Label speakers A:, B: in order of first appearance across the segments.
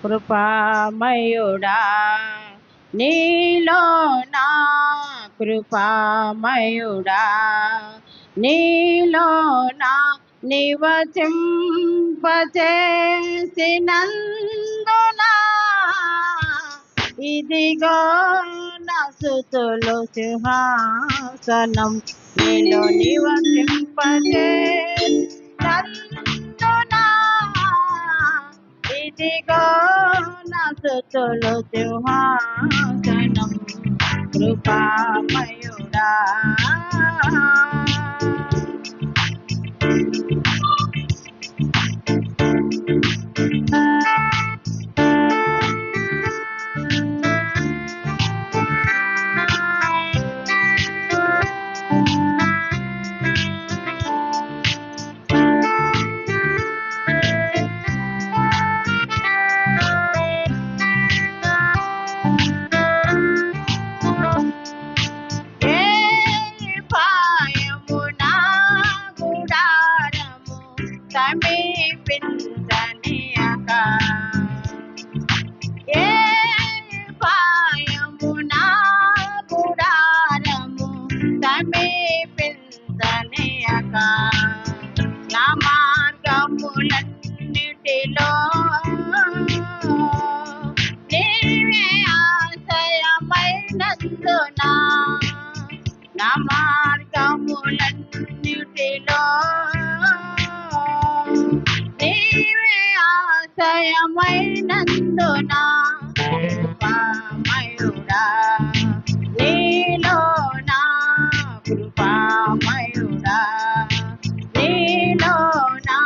A: కృపామయుడా నీలో నా కృపామయుడా నీలో నా నివసింపచేసినందునా ఇదిగో నా స్తుతులు సింహాసనం నీలో నివసింపచేసినందునా ఇదిగో నా స్తుతులు సింహాసనం కృపామయుడా సమీపించనియక ఏ పాయము నా గుడారము సమీపించనియక నా మార్గములన్నిటిలో నీవే ఆశ్రయమైనందునా నా మార్గములన్నిటిలో నీవే ఆశ్రయమైనందునా కృపామయుడా నీలో నా కృపామయుడా నీలో నా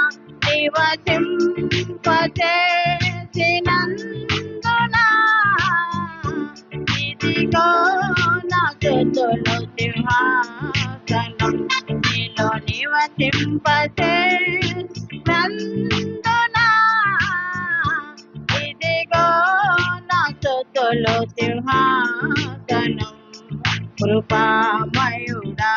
A: నివసింపచేసినందునా ఇదిగో నా స్తుతులు సింహాసనం నీలో నివసింపచేసినందునా ఇదిగో నా స్తుతులు సింహాసనం కృపామయుడా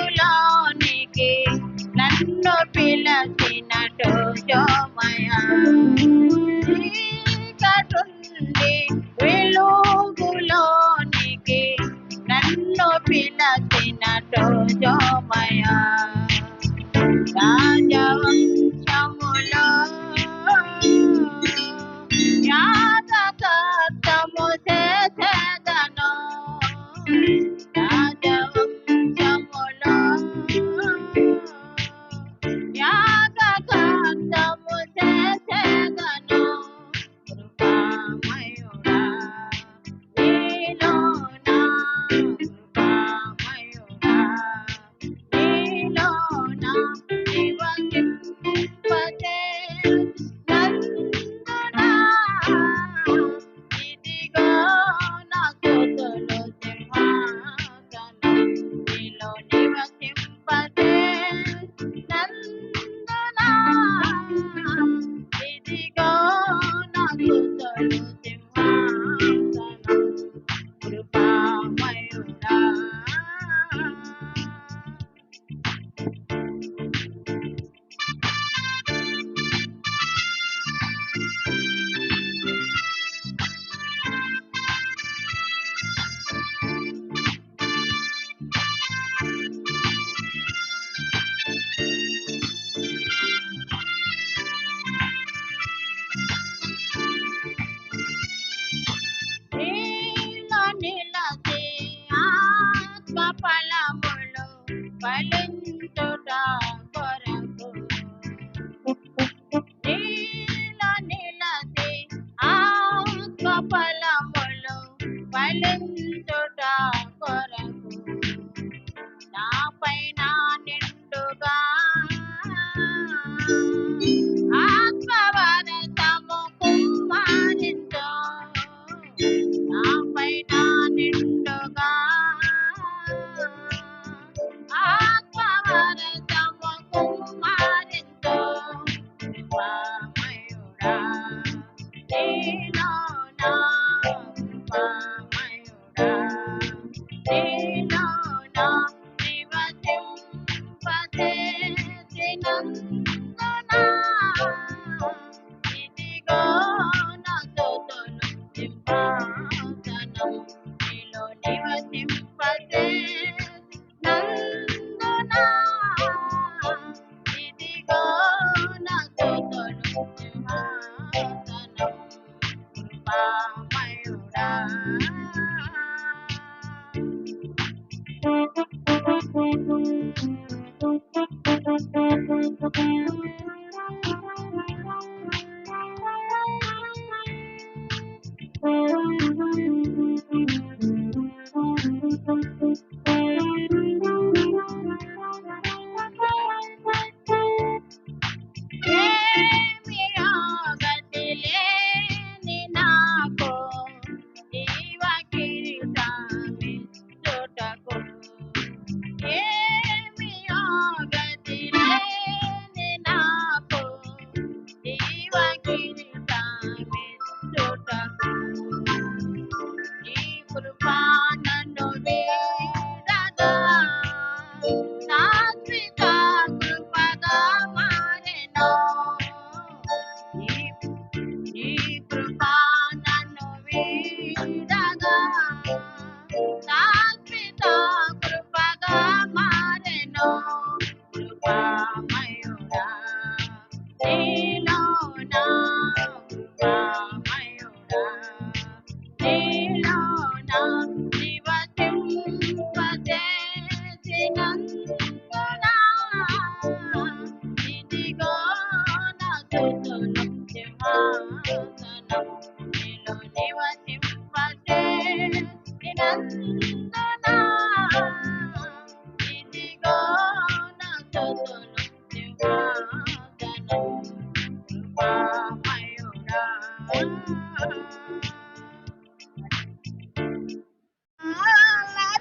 A: వెలుగులోనికి నన్ను పిలచినటు జోమయా చీకటుండి వెలుగులోనికి నన్ను పిలచినటు జోమయా రాజవంశములో యాజకత్వము చేసేదను రాజవంశములో యాజకత్వము చేసేదను కృపామయుడా నీలో నా కృపామయుడా నీలో నా నివసింపచేసినందునా ఇదిగో నా స్తుతులు సింహాసనం నీలో నివసింపచేసినందునా ఇదిగో నా స్తుతులు సింహాసనం కృపామయుడా నిలసి ఆత్మ ఫలములు ఫలించుట కొరకు నిలసి ఆత్మ ఫలములు ఫలించుట కొరకు నా పైన నిండుగా ఆత్మవరసము కుమ్మరించు నా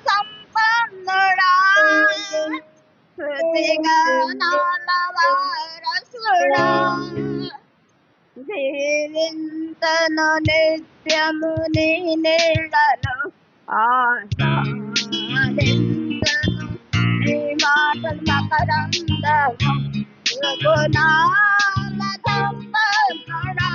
A: సంపన్నుడా శృతిగానాల వారసుడా జీవింతను నిత్యము నీ నీడలో ఆనందింతను నీ మాటలు మకరందము గుణాల సంపన్నుడా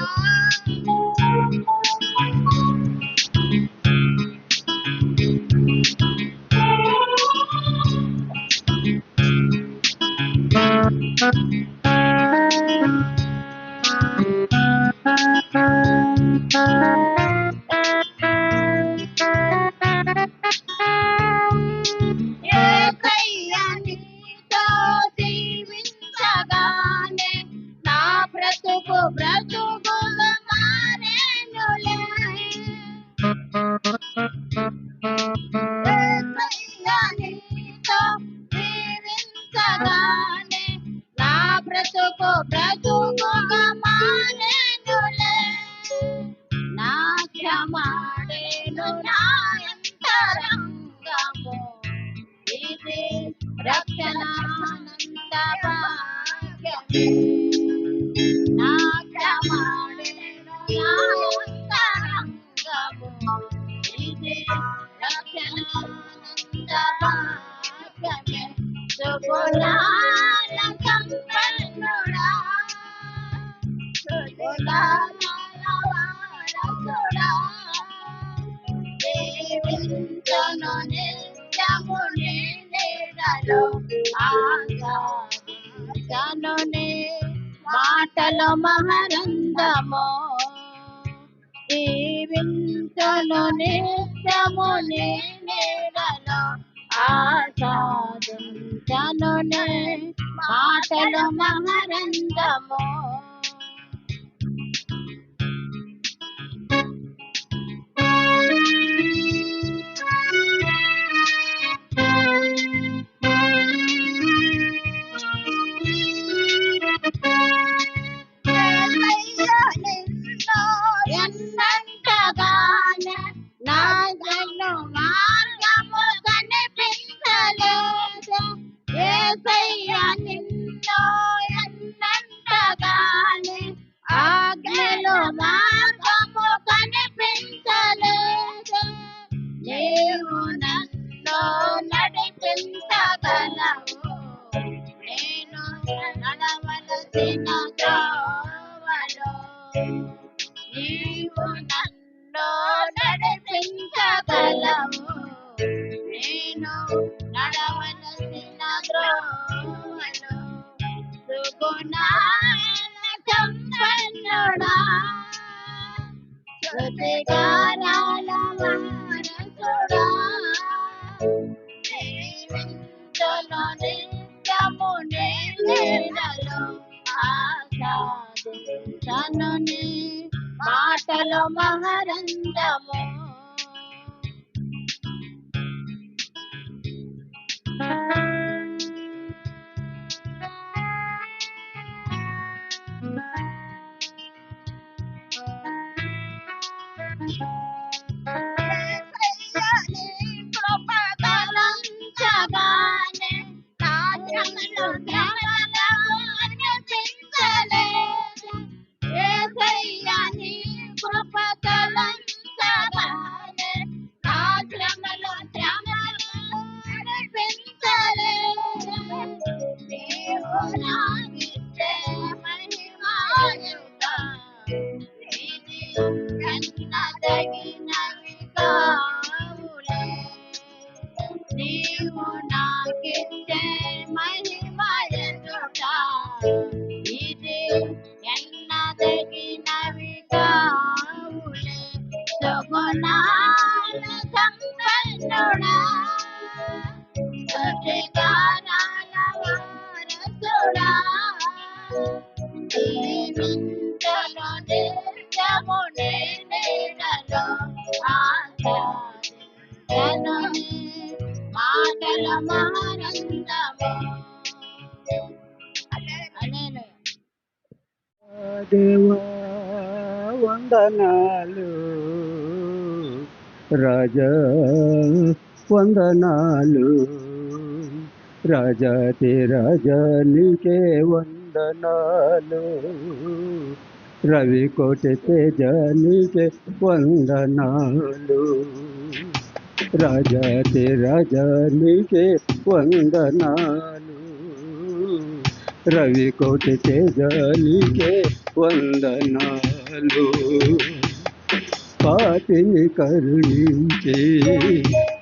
A: బ్రతుకుగా మారేనులే నీతో జీవించగానే నా బ్రతుకుగా మారేనులే నా క్షమాడేను నా అంతరంగము ఇది రక్షణానంద భాగ్యమే నా క్షమాడేను నా అంతరంగము ఇది రక్షణానంద భాగ్యమే సుగుణాల సంపన్నుడా సుగుణాల వారసుడా జీవించును నిత్యము నీ నీడలో ఆశను నీ మాటలు మహరందము జీవించును నిత్యము నీ నీడలో ఆశను నీ మాటలు మహరందము ఎన్నంటగానే నా జన్మ మార్గము కనిపించలేదు యేసయ్య నిన్ను ఎన్నంటగానే ఆజ్ఞలో మార్గము కనిపించలేదు నీవు నన్ను నడిపించగలవు నేను నడవలసిన త్రోవలో నీవు నన్ను నడిపించగలవు నేను నడవలసిన త్రోవలో సుగుణాల సంపన్నుడా శృతిగానాల వారసుడా జీవించును నిత్యము నీ నీడలో ఆస్వాదించను నీ మాటలు మహరందము. కృపతలంచగానే నా శ్రమలు అనిపించలేదు. యేసయ్యా నీ కృపతలంచగానే నా శ్రమలు అనిపించలేదు. నీవు నాకిచ్చే మహిమాయుత ఇది ఎన్నదగినవి కావులే. నీవు నాకిచ్చే మహిమాయుత ఇది ఎన్నదగినవి కావులే. సుగుణాల సంపన్నుడా సృష్టికారాల వారసుడా జీవించను నిత్యము నీ నీడలో ఆస్వాదించను నీ మాటల మహరందము. హల్లెలూయా.
B: దేవా వందనాలు, రాజా వందనాలు, రాజాతి రాజా నీకే వందనాలు, రవి కోటి తేజ నీకే వందనాలు, రాజాతి రాజా నీకే వందనాలు, రవి కోటి తేజ నీకే వందనాలు, పాటిని కరుణించి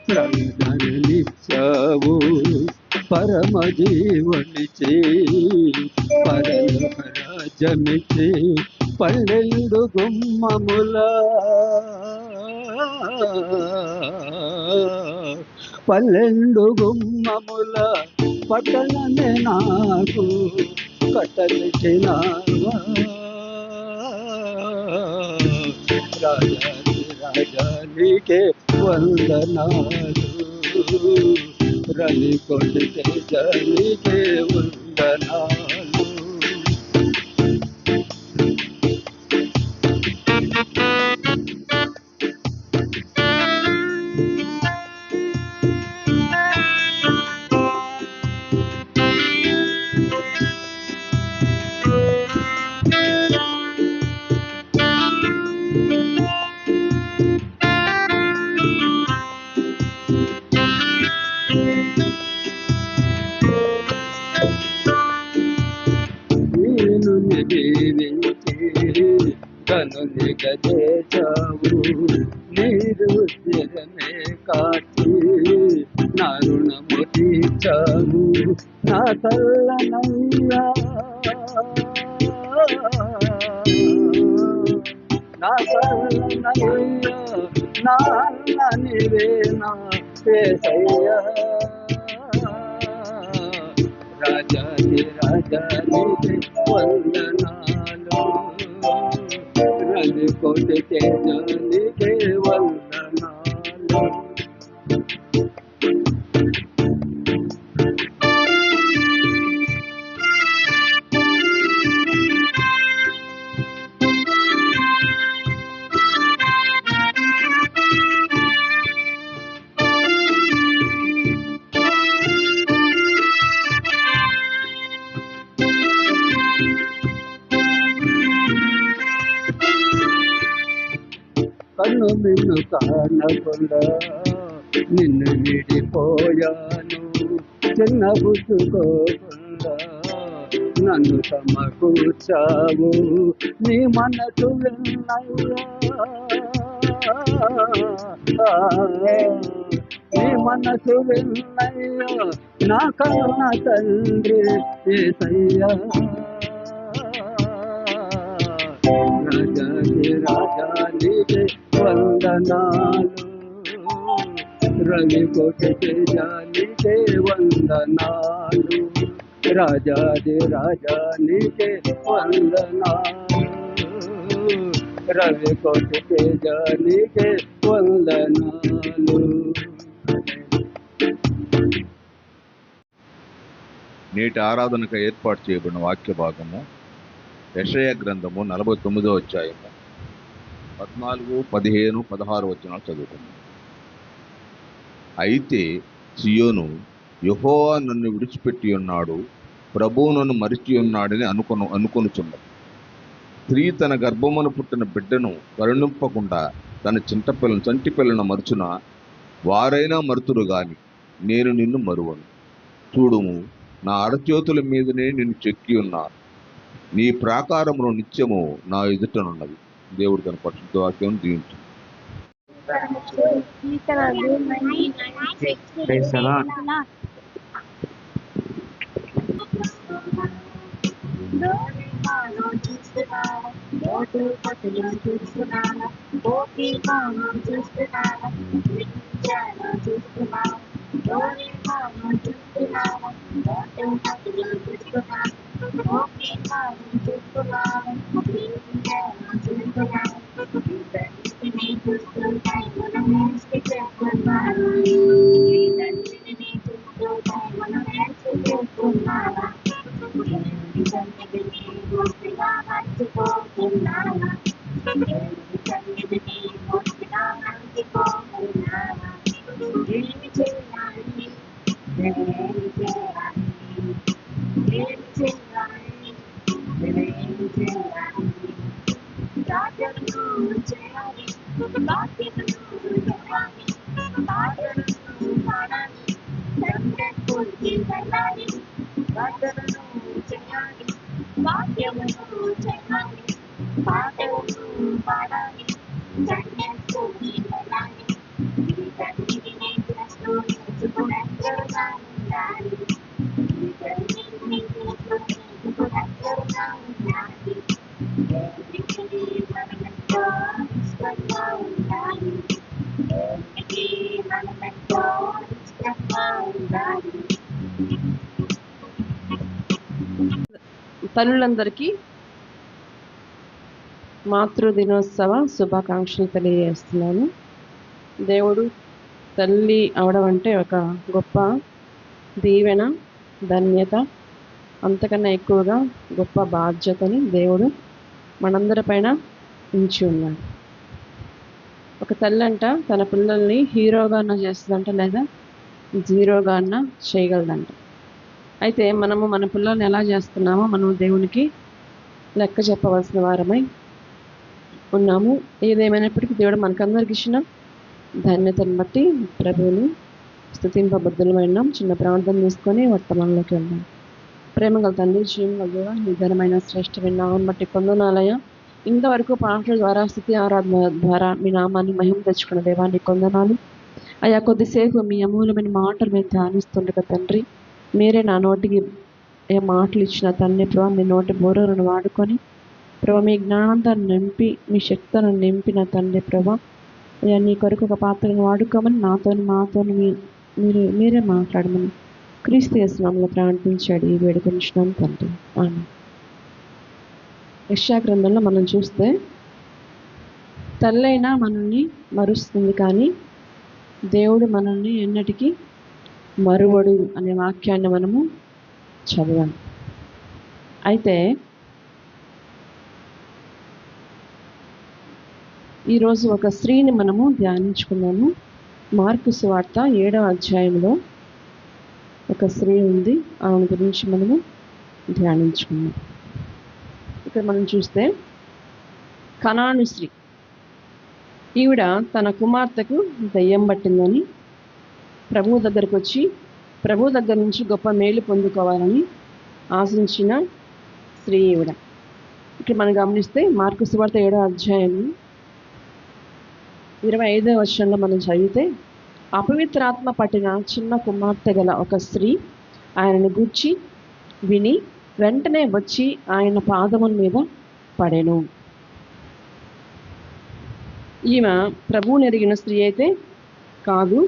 B: ప్రాణనిచ్చావు, పరమ జీవనిచి పరలోక రాజ్యమిచ్చి పన్నెండు గుమ్మముల పట్టణమే నాకు కట్టబెట్టినావా, రాజాది రాజా నీకే వందనాలు, రవి కోటి తేజ నీకే వందనాలు. నేను దీవించి కనునిగ చేశావు, నీరు స్థిరమే కాచి నా రుణము తీర్చావు, నా తల్లనయ్యా నా తల్లనయ్యా నా నీవే నా యేసయ్యా, రాజాది రాజా నీకే వందనాలు, రవి కోటి తేజ నీకే వందనాలు. కన్ను నిన్ను కానకుండా నిన్ను విడిపోయాను, చిన్న బుద్ధుకోకుండా నన్ను సమకూర్చావు, నీ మనసు విన్నయ్యా, నీ మనసు విన్నయ్యా, నా కన్న తండ్రి యేసయ్యా, రాజాది రాజా నీకే వందనాలు, రవి కోటి తేజానికే వందనాలు, రాజాది రాజానికే వందనాలు, రవి కోటి తేజానికే వందనాలు.
C: నేటి ఆరాధనకు ఏర్పాటు చేయబడిన వాక్య భాగము యెషయా గ్రంథము 49వ అధ్యాయము 14, 15, 16 వచనాలు చదువుకున్నాం. అయితే సియోను, యెహోవా నన్ను విడిచిపెట్టి ఉన్నాడు, ప్రభువు నన్ను మరిచి ఉన్నాడని అనుకొనుచున్నది. స్త్రీ తన గర్భమున పుట్టిన బిడ్డను కరుణింపకుండా తన చంటి పిల్లను మరుచున వారైనా మరుతురు గాని నేను నిన్ను మరువను. చూడుము, నా అరచేతుల మీదనే నిన్ను చెక్కి ఉన్నాను, నీ ప్రాకారమును నిత్యము నా ఎదుటనున్నది. దేవుడు తన పరిశుద్ధ వాక్యం దీవించు.
D: తల్లులందరికీ మాతృదినోత్సవ శుభాకాంక్షలు తెలియజేస్తున్నాను. దేవుడు తల్లి అవడం అంటే ఒక గొప్ప దీవెన, ధన్యత, అంతకన్నా ఎక్కువగా గొప్ప బాధ్యతని దేవుడు మనందరిపైన ఉంచి ఉన్నాడు. ఒక తల్లి అంట తన పిల్లల్ని హీరోగా అన్న చేస్తుందంట, లేదా జీరోగా అన్న చేయగలదంట. అయితే మనము మన పిల్లల్ని ఎలా చేస్తున్నామో మనం దేవునికి లెక్క చెప్పవలసిన వారమై ఉన్నాము. ఏదేమైనప్పటికీ దేవుడు మనకందరికి ఇచ్చిన ధన్యతను బట్టి ప్రభువుని స్తుతింపబద్ధులమైనాం. చిన్న ప్రార్థన తీసుకొని వర్తమానంలోకి వెళ్దాం. ప్రేమగల తండ్రి, జీవగల దేవా, నీ ఘనమైన శ్రేష్టమైన నామం బట్టి కొందనాలయ. ఇంతవరకు పాటల ద్వారా, స్తుతి ఆరాధన ద్వారా మీ నామాన్ని మహిమ తెచ్చుకున్న దేవా, నీ కొందనాలు అయ్యా. కొద్దిసేపు మీ అమూల్యమైన మాటలు మేము ధ్యానిస్తుండగా తండ్రి, మీరే నా నోటికి ఏ మాటలు ఇచ్చిన తండ్రి ప్రభా, మీ నోటి బోరను వాడుకొని ప్రభా, మీ జ్ఞానంతో నింపి, మీ శక్తిని నింపిన తండ్రి ప్రభా, అయ్యా నీ కొరకు ఒక పాత్రను వాడుకోమని మాతో మీరే మాట్లాడమని క్రీస్తు యేసు నామములో ప్రార్థించాడు ఈ వేడుకొనిచున్నాం తండ్రి, ఆమేన్. యెషయా గ్రంథంలో మనం చూస్తే తల్లైనా మనల్ని మరుస్తుంది, కానీ దేవుడు మనల్ని ఎన్నటికీ మరువడు అనే వాక్యాన్ని మనము చదివాం. అయితే ఈరోజు ఒక స్త్రీని మనము ధ్యానించుకున్నాము. మార్కు సువార్త 7వ అధ్యాయంలో ఒక స్త్రీ ఉంది, ఆమె గురించి మనము ధ్యానించుకున్నాం. ఇక్కడ మనం చూస్తే కనాను స్త్రీ, ఈవిడ తన కుమార్తెకు దయ్యం పట్టిందని ప్రభువు దగ్గరకు వచ్చి ప్రభు దగ్గర నుంచి గొప్ప మేలు పొందుకోవాలని ఆశించిన స్త్రీ ఈవిడ. ఇక్కడ మనం గమనిస్తే మార్కు సువార్త 7వ అధ్యాయం 25వ వచనంలో మనం చదివితే, అపవిత్రాత్మ పట్టిన చిన్న కుమార్తె గల ఒక స్త్రీ ఆయనను గూర్చి విని వెంటనే వచ్చి ఆయన పాదముల మీద పడెను. ఈమె ప్రభువుని ఎరిగిన స్త్రీ అయితే కాదు,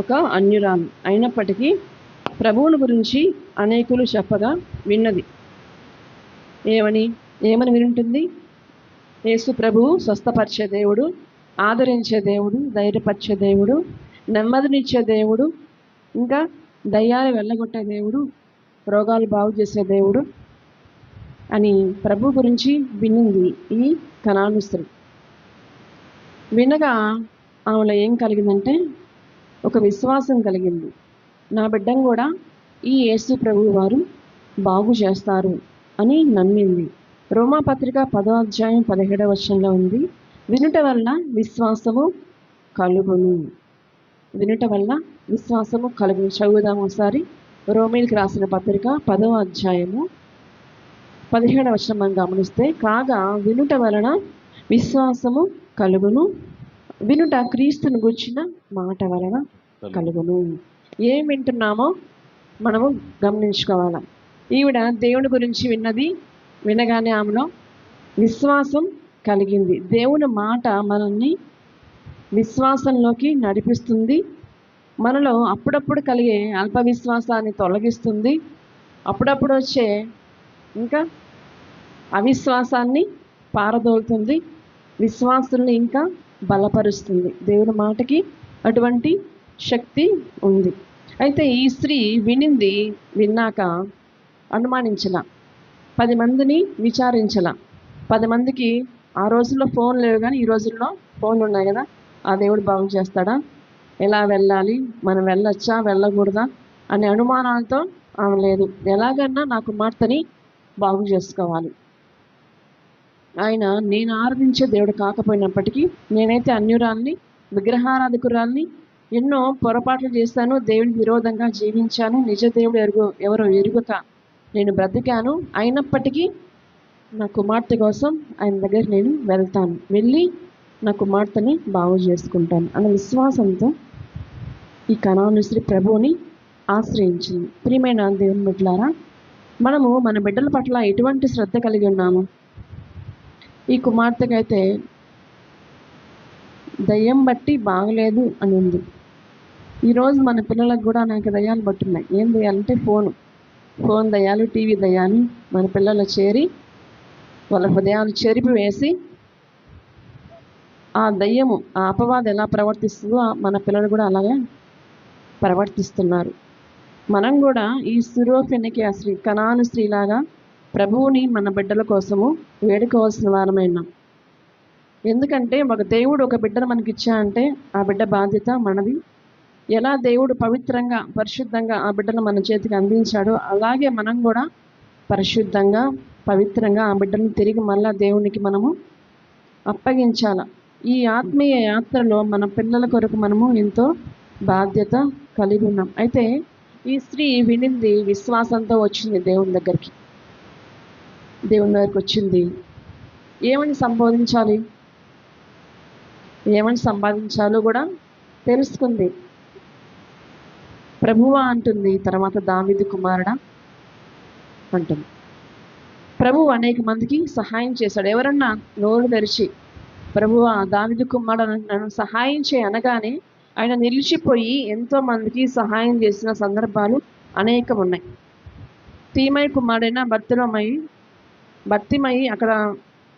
D: ఒక అన్యురాలు అయినప్పటికీ ప్రభువుని గురించి అనేకులు చెప్పగా విన్నది. ఏమని వింటుంది? యేసు ప్రభువు స్వస్థపరిచే దేవుడు, ఆదరించే దేవుడు, ధైర్యపరిచే దేవుడు, నెమ్మదినిచ్చే దేవుడు, ఇంకా దయ్యాలు వెళ్ళగొట్టే దేవుడు, రోగాలు బాగు చేసే దేవుడు అని ప్రభు గురించి వినింది ఈ కనాను స్త్రీ. వినగా ఆమెలో ఏం కలిగిందంటే ఒక విశ్వాసం కలిగింది. నా బిడ్డను కూడా ఈ యేసు ప్రభు వారు బాగు చేస్తారు అని నమ్మింది. రోమాపత్రిక 10వ అధ్యాయం 17వ వచనంలో ఉంది, వినుట వల్ల విశ్వాసము కలుగును. వినుట వల్ల విశ్వాసము కలుగును. చదువుదాం ఒకసారి. రోమీలకు రాసిన పత్రిక 10వ అధ్యాయము 17వ వచనం మనం గమనిస్తే, కాగా వినుట వలన విశ్వాసము కలుగును, వినుట క్రీస్తును గూర్చిన మాట వలన కలుగును. ఏం వింటున్నామో మనము గమనించుకోవాలి. ఈవిడ దేవుని గురించి విన్నది. వినగానే ఆమెలో విశ్వాసం కలిగింది. దేవుని మాట మనల్ని విశ్వాసంలోకి నడిపిస్తుంది. మనలో అప్పుడప్పుడు కలిగే అల్ప విశ్వాసాన్ని తొలగిస్తుంది. అప్పుడప్పుడు వచ్చే ఇంకా అవిశ్వాసాన్ని పారదోలుతుంది. విశ్వాసుల్ని ఇంకా బలపరుస్తుంది. దేవుని మాటకి అటువంటి శక్తి ఉంది. అయితే ఈ స్త్రీ విన్నాక అనుమానించలా, 10 మందిని విచారించలా. 10 మందికి ఆ రోజుల్లో ఫోన్ లేవు, కానీ ఈ రోజుల్లో ఫోన్లు ఉన్నాయి కదా, ఆ దేవుడు బాగు చేస్తాడా, ఎలా వెళ్ళాలి, మనం వెళ్ళొచ్చా వెళ్ళకూడదా అనే అనుమానాలతో ఆమె లేదు. ఎలాగన్నా నా కుమార్తెని బాగు చేసుకోవాలి. ఆయన నేను ఆరాధించే దేవుడు కాకపోయినప్పటికీ నేనైతే అన్యురాల్ని, విగ్రహారాధకురాల్ని, ఎన్నో పొరపాట్లు చేశాను, దేవునికి విరోధంగా జీవించాను, నిజ దేవుడు ఎవరో ఎరుగక నేను బ్రతికాను. అయినప్పటికీ నా కుమార్తె కోసం ఆయన దగ్గర నేను వెళ్తాను, వెళ్ళి నా కుమార్తెని బాగు చేసుకుంటాను అన్న విశ్వాసంతో ఈ కనాను స్త్రీ ప్రభువుని ఆశ్రయించింది. ప్రియమైన దేవుని బిడ్డలారా, మనము మన బిడ్డల పట్ల ఎటువంటి శ్రద్ధ కలిగి ఉన్నాము? ఈ కుమార్తెకైతే దయ్యం బట్టి బాగలేదు అని ఉంది. ఈరోజు మన పిల్లలకు కూడా అనేక దయ్యాలు పట్టున్నాయి. ఏం దయ్యాలంటే ఫోన్ దయ్యాలు, టీవీ దయ్యాలు మన పిల్లలు చేరి వాళ్ళ హృదయాలు చెరిపి వేసి ఆ దయ్యము, ఆ అపవాదం ఎలా ప్రవర్తిస్తుందో మన పిల్లలు కూడా అలాగే ప్రవర్తిస్తున్నారు. మనం కూడా ఈ సురోఫెనికి ఆ స్త్రీ, కనాను స్త్రీలాగా ప్రభువుని మన బిడ్డల కోసము వేడుకోవాల్సిన వారమైనాం. ఎందుకంటే ఒక దేవుడు ఒక బిడ్డను మనకి ఇచ్చా అంటే ఆ బిడ్డ బాధ్యత మనది. ఎలా దేవుడు పవిత్రంగా పరిశుద్ధంగా ఆ బిడ్డను మన చేతికి అందించాడో అలాగే మనం కూడా పరిశుద్ధంగా పవిత్రంగా ఆ బిడ్డను తిరిగి మళ్ళా దేవునికి మనము అప్పగించాల. ఈ ఆత్మీయ యాత్రలో మన పిల్లల కొరకు మనము ఎంతో బాధ్యత కలిగి ఉన్నాం. అయితే ఈ స్త్రీ వినింది, విశ్వాసంతో వచ్చింది దేవుని దగ్గరికి. దేవుని దగ్గరికి వచ్చింది. ఏమని సంపాదించాలో కూడా తెలుసుకుంది. ప్రభువా అంటుంది, తర్వాత దావీదు కుమారుడా అంటుంది. ప్రభువు అనేక మందికి సహాయం చేశాడు. ఎవరన్నా నోరు తెరిచి ప్రభువా దావీదు కుమారుడు నన్ను సహాయం చేయి అనగానే ఆయన నిలిచిపోయి ఎంతో మందికి సహాయం చేసిన సందర్భాలు అనేకం ఉన్నాయి. తీమయ్య కుమారుడైన భర్తిమయ్యి అక్కడ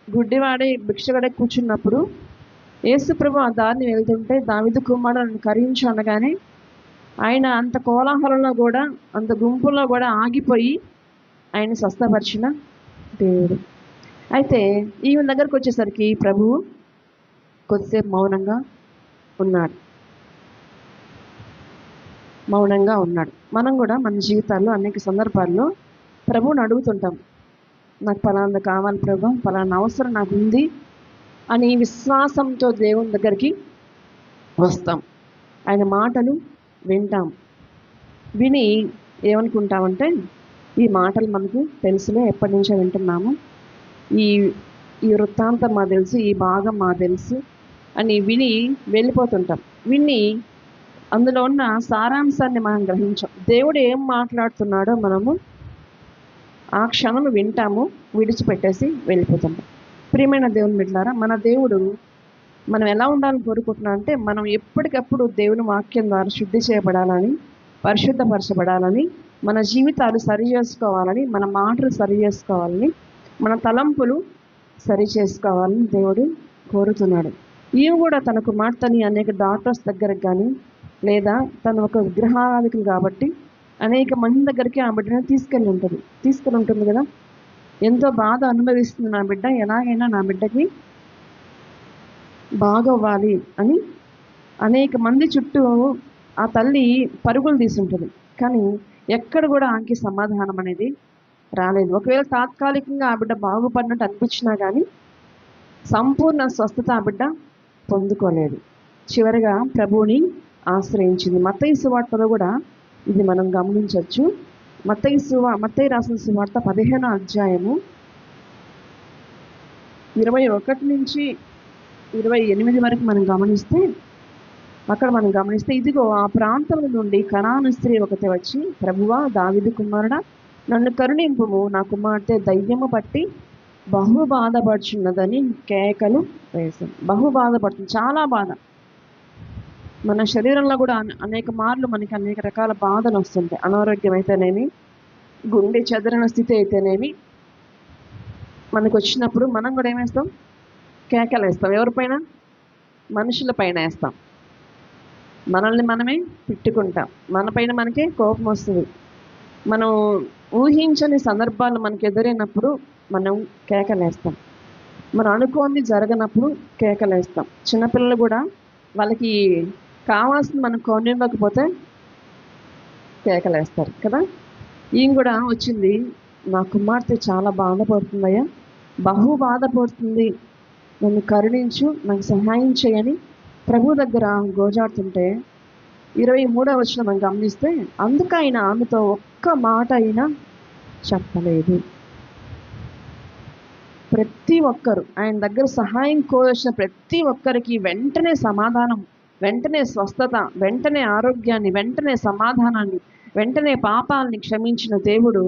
D: గుడ్డివాడే భిక్షగడే కూర్చున్నప్పుడు యేసు ప్రభు ఆ దారిని వెళ్తుంటే దావీదు కుమారుడు నన్ను కరించు అనగానే ఆయన అంత కోలాహలంలో కూడా, అంత గుంపులో కూడా ఆగిపోయి ఆయన స్వస్థపరిచిన దేవుడు. అయితే ఈమె దగ్గరకు వచ్చేసరికి ప్రభువు కొద్దిసేపు మౌనంగా ఉన్నాడు. మనం కూడా మన జీవితాల్లో అనేక సందర్భాల్లో ప్రభువుని అడుగుతుంటాం, నాకు ఫలానా కావాలి ప్రభు, ఫలానా అవసరం నాకు ఉంది అని విశ్వాసంతో దేవుని దగ్గరికి వస్తాం. ఆయన మాటలు వింటాం. విని ఏమనుకుంటామంటే ఈ మాటలు మనకు తెలుసులే, ఎప్పటి నుంచో వింటున్నాము, ఈ వృత్తాంతం మాకు తెలుసు, ఈ భాగం మాకు తెలుసు అని విని వెళ్ళిపోతుంటాం. విని అందులో ఉన్న సారాంశాన్ని మనం గ్రహించాం. దేవుడు ఏం మాట్లాడుతున్నాడో మనము ఆ క్షణం వింటాము, విడిచిపెట్టేసి వెళ్ళిపోతాము. ప్రియమైన దేవుని బిడ్డలారా, మన దేవుడు మనం ఎలా ఉండాలని కోరుకుంటున్నాం అంటే, మనం ఎప్పటికప్పుడు దేవుని వాక్యం ద్వారా శుద్ధి చేయబడాలని, పరిశుద్ధపరచబడాలని, మన జీవితాలు సరి చేసుకోవాలని, మన మాటలు సరి చేసుకోవాలని, మన తలంపులు సరి చేసుకోవాలని దేవుడు కోరుతున్నాడు. ఈమె కూడా తన కుమార్తెని అనేక డాక్టర్స్ దగ్గరకు కానీ, లేదా తను ఒక విగ్రహారాధికులు కాబట్టి అనేక మంది దగ్గరికి ఆ బిడ్డను తీసుకెళ్ళి ఉంటుంది కదా. ఎంతో బాధ అనుభవిస్తుంది నా బిడ్డ, ఎలాగైనా నా బిడ్డకి బాగవ్వాలి అని అనేక మంది చుట్టూ ఆ తల్లి పరుగులు తీసుంటుంది. కానీ ఎక్కడ కూడా ఆమెకి సమాధానం అనేది రాలేదు. ఒకవేళ తాత్కాలికంగా ఆ బిడ్డ బాగుపడినట్టు అనిపించినా కానీ సంపూర్ణ స్వస్థత ఆ బిడ్డ పొందుకోలేదు. చివరిగా ప్రభువుని ఆశ్రయించింది. మత్తయి సువార్తలో కూడా ఇది మనం గమనించవచ్చు. మత్తయి రాసిన సువార్త 15వ అధ్యాయము 21 నుంచి 28 వరకు మనం గమనిస్తే, ఇదిగో ఆ ప్రాంతం నుండి కనాను స్త్రీ ఒకటి వచ్చి, ప్రభువా, దావీదు కుమారుడా, నన్ను కరుణింపుము, నా కుమార్తె దయ్యము పట్టి బహు బాధపడుచున్నదని కేకలు వేశాను. బహు బాధపడుతుంది, చాలా బాధ. మన శరీరంలో కూడా అనేక మార్లు మనకి అనేక రకాల బాధలు వస్తుంటాయి. అనారోగ్యం అయితేనేమి, గుండె చెదరని స్థితి అయితేనేమి మనకు వచ్చినప్పుడు మనం కూడా ఏమేస్తాం? కేకలు వేస్తాం. ఎవరిపైన? మనుషుల పైన వేస్తాం. మనల్ని మనమే తిట్టుకుంటాం. మనపైన మనకే కోపం వస్తుంది. మనం ఊహించని సందర్భాలు మనకు ఎదురైనప్పుడు మనం కేకలేస్తాం. మనం అనుకోని జరగనప్పుడు కేకలేస్తాం. చిన్నపిల్లలు కూడా వాళ్ళకి కావాల్సింది మనం కొనివ్వకపోతే కేకలేస్తారు కదా. ఈయన కూడా వచ్చింది, నా కుమార్తె చాలా బాధపడుతుందయ్యా, బహు బాధపడుతుంది, నన్ను కరుణించు, నాకు సహాయం చేయని ప్రభు దగ్గర గోజాడుతుంటే 23వ వచనం మనం గమనిస్తే, అందుకు ఆయన ఆమెతో ఒక్క మాట అయినా చెప్పలేదు. ప్రతి ఒక్కరు ఆయన దగ్గర సహాయం కోరిన ప్రతి ఒక్కరికి వెంటనే సమాధానం, వెంటనే స్వస్థత, వెంటనే ఆరోగ్యాన్ని, వెంటనే సమాధానాన్ని, వెంటనే పాపాలని క్షమించిన దేవుడు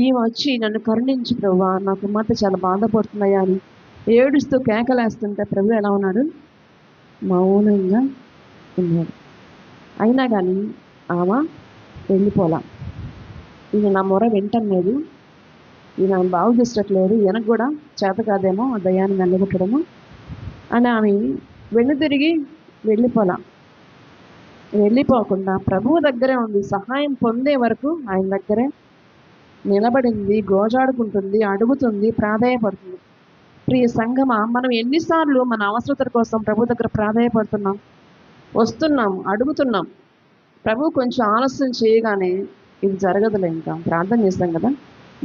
D: ఈమె వచ్చి, నన్ను కరుణించి ప్రభువా, నా కుమార్తె చాలా బాధపడుతున్నాయా అని ఏడుస్తూ కేకలేస్తుంటే ప్రభు ఎలా ఉన్నాడు? మౌనంగా ఉన్నాడు. అయినా కానీ ఆమె వెళ్ళిపోలా. ఈయన నా మొర వింటలేదు, ఈయన బాగు చేసేటట్లేదు, ఈయనకు కూడా చేత కాదేమో ఆ దయ్యాన్ని వెళ్ళగొట్టడము అని ఆమె వెనుదిరిగి వెళ్ళిపోకుండా ప్రభువు దగ్గరే ఉంది. సహాయం పొందే వరకు ఆయన దగ్గరే నిలబడింది, గోజాడుకుంటుంది, అడుగుతుంది, ప్రాధేయపడుతుంది. ప్రియ సంగమా, మనం ఎన్నిసార్లు మన అవసరతల కోసం ప్రభు దగ్గర ప్రాధేయపడుతున్నాం, వస్తున్నాం, అడుగుతున్నాం. ప్రభు కొంచెం ఆలస్యం చేయగానే ఇది జరగదులే, ఇంకా ప్రార్థన చేస్తాం కదా,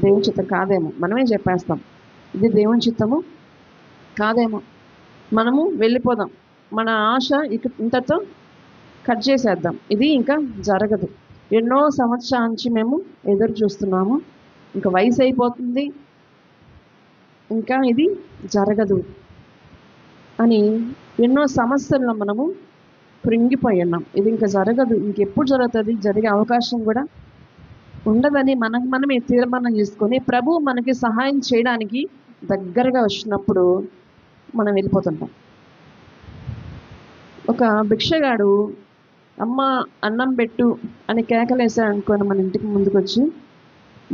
D: దేవుని చిత్తం కాదేమో, మనమే చెప్పేస్తాం ఇది దేవుని చిత్తము కాదేమో, మనము వెళ్ళిపోదాం, మన ఆశ ఇంతతో కట్ చేసేద్దాం, ఇది ఇంకా జరగదు, ఎన్నో సంవత్సరాల నుంచి మేము ఎదురు చూస్తున్నాము, ఇంకా వయసు అయిపోతుంది, ఇంకా ఇది జరగదు అని ఎన్నో సమస్యల్లో మనము కృంగిపోయి ఉన్నాం. ఇది ఇంకా జరగదు, ఇంకెప్పుడు జరుగుతుంది, జరిగే అవకాశం కూడా ఉండదని మనమే తీర్మానం చేసుకొని ప్రభు మనకి సహాయం చేయడానికి దగ్గరగా వచ్చినప్పుడు మనం వెళ్ళిపోతుంటాం. ఒక భిక్షగాడు అమ్మ అన్నం పెట్టు అని కేకలేసాడు అనుకోని మన ఇంటికి ముందుకు వచ్చి,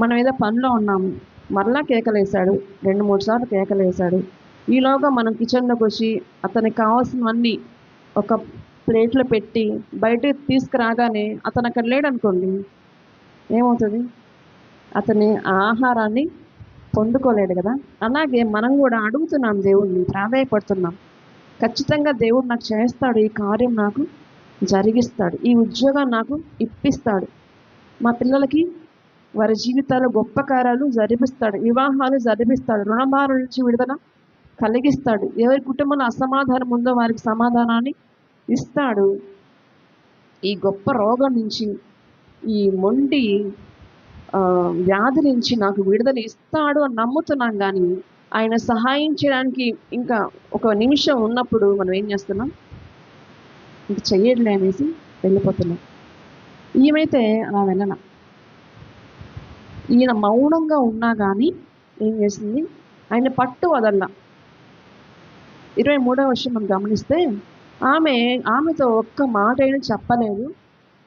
D: మనం ఏదో పనిలో ఉన్నాము, మరలా కేకలేసాడు, 2-3 సార్లు కేకలేసాడు. ఈలోగా మనం కిచెన్లోకి వచ్చి అతనికి కావాల్సినవన్నీ ఒక ప్లేట్లో పెట్టి బయటకు తీసుకురాగానే అతను అక్కడ లేడనుకోండి, ఏమవుతుంది? అతని ఆహారాన్ని పొందుకోలేడు కదా. అలాగే మనం కూడా అడుగుతున్నాం, దేవుణ్ణి ప్రాధాయపడుతున్నాం, ఖచ్చితంగా దేవుడు నాకు చేస్తాడు, ఈ కార్యం నాకు జరిగిస్తాడు, ఈ ఉద్యోగం నాకు ఇప్పిస్తాడు, మా పిల్లలకి వారి జీవితాల్లో గొప్ప కార్యాలు జరిపిస్తాడు, వివాహాలు జరిపిస్తాడు, రుణభారం నుంచి విడుదల కలిగిస్తాడు, ఎవరి కుటుంబంలో అసమాధానం ఉందో వారికి సమాధానాన్ని ఇస్తాడు, ఈ గొప్ప రోగం నుంచి, ఈ మొండి వ్యాధి నుంచి నాకు విడుదల ఇస్తాడు అని నమ్ముతున్నాం. కానీ ఆయన సహాయం చేయడానికి ఇంకా ఒక నిమిషం ఉన్నప్పుడు మనం ఏం చేస్తున్నాం? ఇంక చెయ్యట్లే అనేసి వెళ్ళిపోతున్నాం. ఈమెతే అలా వెళ్ళాల. ఈయన మౌనంగా ఉన్నా కానీ ఏం చేసింది? ఆయన పట్టు వదల్లా. 23వ వర్షం మనం గమనిస్తే ఆమెతో ఒక్క మాట అయినా చెప్పలేదు.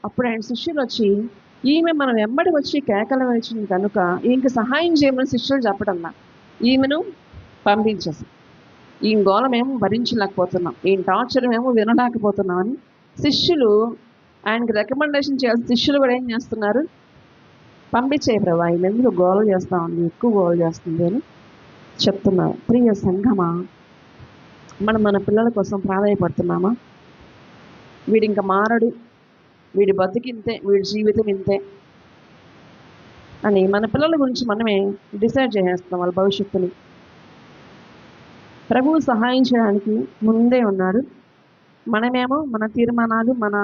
D: అప్పుడు ఆయన శిష్యులు వచ్చి, ఈమె మనం వెంబడి వచ్చి కేకలు వేసింది కనుక ఈమెకి సహాయం చేయమని శిష్యులు చెప్పడంలా ఈమెను పంపించేసి, ఈ గోళ మేము భరించలేకపోతున్నాం, ఈ టార్చర్ మేము వినలేకపోతున్నాం అని శిష్యులు ఆయనకి రికమెండేషన్ చేయాల్సిన శిష్యులు కూడా ఏం చేస్తున్నారు, పంపించేయ ప్రభు, ఆయన ఎందుకు గోల చేస్తా ఉంది, ఎక్కువ గోల చేస్తుంది అని చెప్తున్నారు. ప్రియ సంఘమా, మనం మన పిల్లల కోసం ప్రాధాన్యపడుతున్నామా? వీడి ఇంకా మారడు, వీడి బతికింతే, వీడి జీవితం ఇంతే అని మన పిల్లల గురించి మనమే డిసైడ్ చేసేస్తాం వాళ్ళ భవిష్యత్తుని. ప్రభువు సహాయం చేయడానికి ముందే ఉన్నాడు. మనమేమో మన తీర్మానాలు, మన